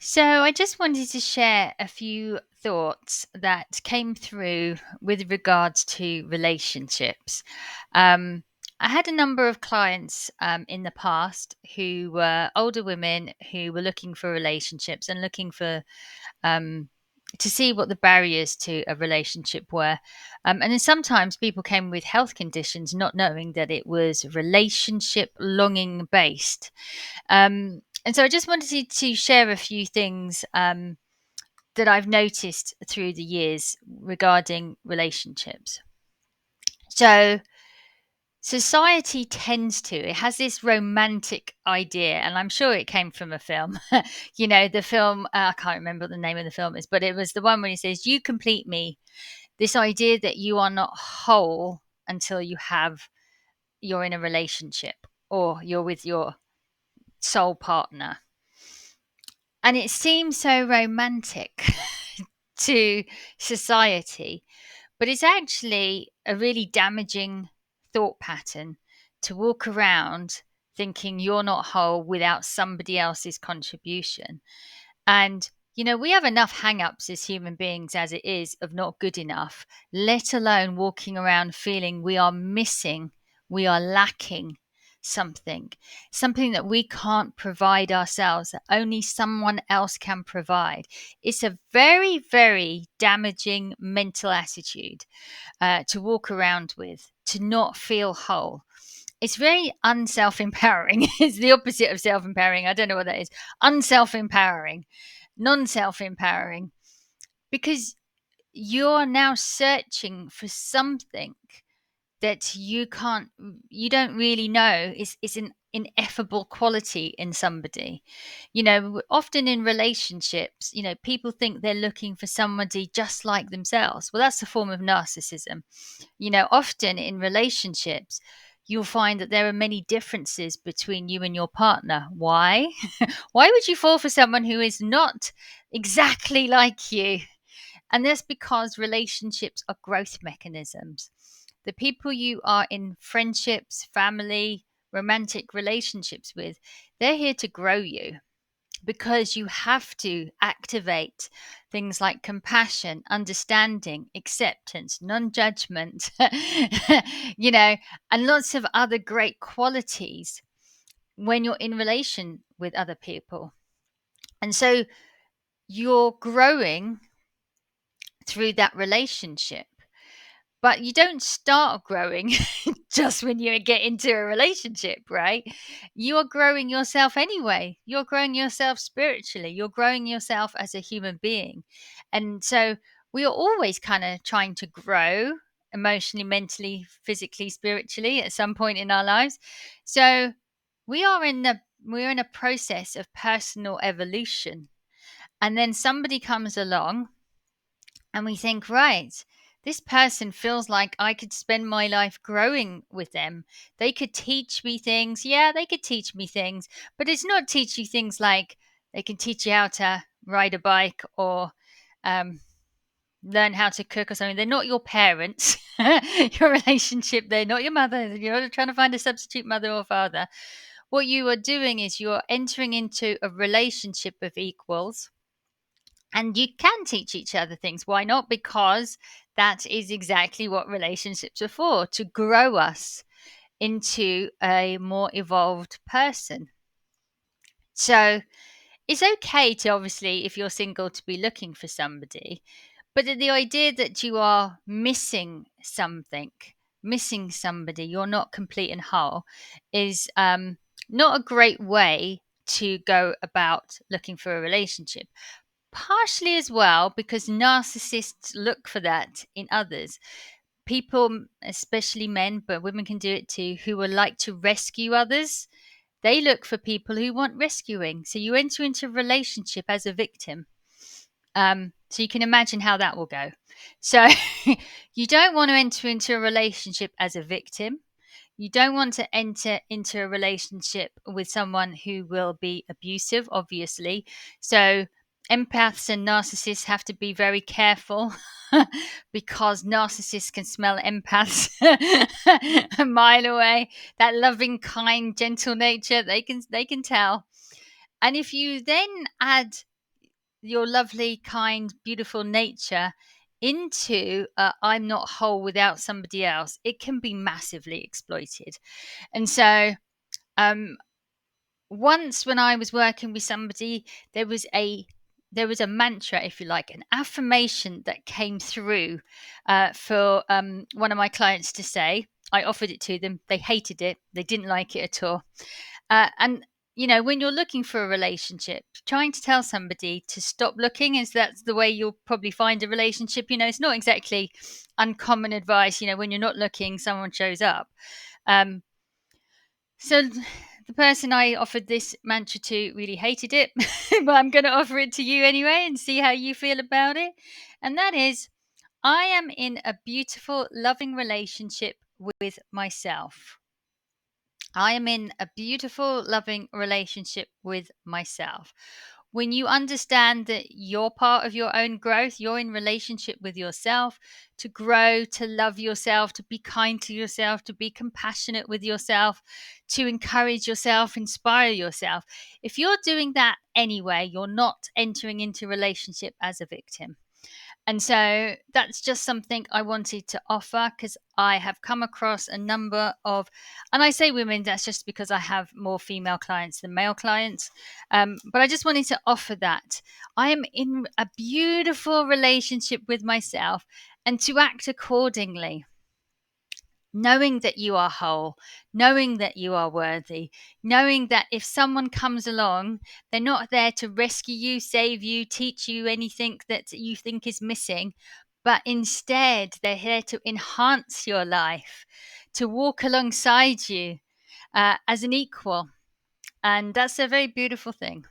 So, I just wanted to share a few thoughts that came through with regards to relationships. Um, I had a number of clients in the past who were older women who were looking for relationships and looking for um, to see what the barriers to a relationship were. And then sometimes people came with health conditions, not knowing that it was relationship longing based. And so I just wanted to share a few things that I've noticed through the years regarding relationships. So society tends to, it has this romantic idea, and I'm sure it came from a film. The film, I can't remember what the name of the film is, but it was the one where he says, "You complete me." This idea that you are not whole until you're in a relationship or you're with your soul partner. And it seems so romantic to society, but it's actually a really damaging thought pattern to walk around thinking you're not whole without somebody else's contribution. And, we have enough hang ups as human beings as it is of not good enough, let alone walking around feeling we are missing, we are lacking something that we can't provide ourselves, that only someone else can provide. It's a very, very damaging mental attitude to walk around with, to not feel whole. It's very unself empowering. It's the opposite of self empowering. I don't know what that is. Unself empowering, non self empowering, because you're now searching for something that you don't really know is an ineffable quality in somebody. Often in relationships, people think they're looking for somebody just like themselves. Well, that's a form of narcissism. Often in relationships, you'll find that there are many differences between you and your partner. Why? Why would you fall for someone who is not exactly like you? And that's because relationships are growth mechanisms. The people you are in friendships, family, romantic relationships with, they're here to grow you, because you have to activate things like compassion, understanding, acceptance, non judgment, and lots of other great qualities when you're in relation with other people. And so you're growing through that relationship. But you don't start growing just when you get into a relationship, right? You are growing yourself anyway. You're growing yourself spiritually. You're growing yourself as a human being. And so we are always kind of trying to grow emotionally, mentally, physically, spiritually at some point in our lives. So we're in a process of personal evolution. And then somebody comes along and we think, right, this person feels like I could spend my life growing with them. They could teach me things. Yeah, they could teach me things, but it's not teach you things like they can teach you how to ride a bike or um, learn how to cook or something. They're not your parents. Your relationship, they're not your mother. You're not trying to find a substitute mother or father. What you are doing is you're entering into a relationship of equals, and you can teach each other things. Why not? Because that is exactly what relationships are for, to grow us into a more evolved person. So it's okay to, obviously, if you're single, to be looking for somebody. But the idea that you are missing something, missing somebody, you're not complete and whole, is not a great way to go about looking for a relationship. Partially as well because narcissists look for that in others. People, especially men, but women can do it too, who would like to rescue others. They look for people who want rescuing. So you enter into a relationship as a victim. So you can imagine how that will go. So you don't want to enter into a relationship as a victim. You don't want to enter into a relationship with someone who will be abusive, obviously. So empaths and narcissists have to be very careful because narcissists can smell empaths a mile away. That loving, kind, gentle nature, they can tell. And if you then add your lovely, kind, beautiful nature into I'm not whole without somebody else, it can be massively exploited. And so, um, once when I was working with somebody, there was a there was a mantra, if you like, an affirmation that came through for one of my clients to say. I offered it to them. They hated it. They didn't like it at all. And when you're looking for a relationship, trying to tell somebody to stop looking is that's the way you'll probably find a relationship. It's not exactly uncommon advice. When you're not looking, someone shows up. Um, so the person I offered this mantra to really hated it, but I'm going to offer it to you anyway and see how you feel about it. And that is, I am in a beautiful, loving relationship with myself. I am in a beautiful, loving relationship with myself. When you understand that you're part of your own growth, you're in relationship with yourself to grow, to love yourself, to be kind to yourself, to be compassionate with yourself, to encourage yourself, inspire yourself. If you're doing that anyway, you're not entering into relationship as a victim. And so that's just something I wanted to offer because I have come across a number of, and I say women, that's just because I have more female clients than male clients. But I just wanted to offer that. I am in a beautiful relationship with myself and to act accordingly, knowing that you are whole, knowing that you are worthy, knowing that if someone comes along, they're not there to rescue you, save you, teach you anything that you think is missing, but instead they're here to enhance your life, to walk alongside you as an equal. And that's a very beautiful thing.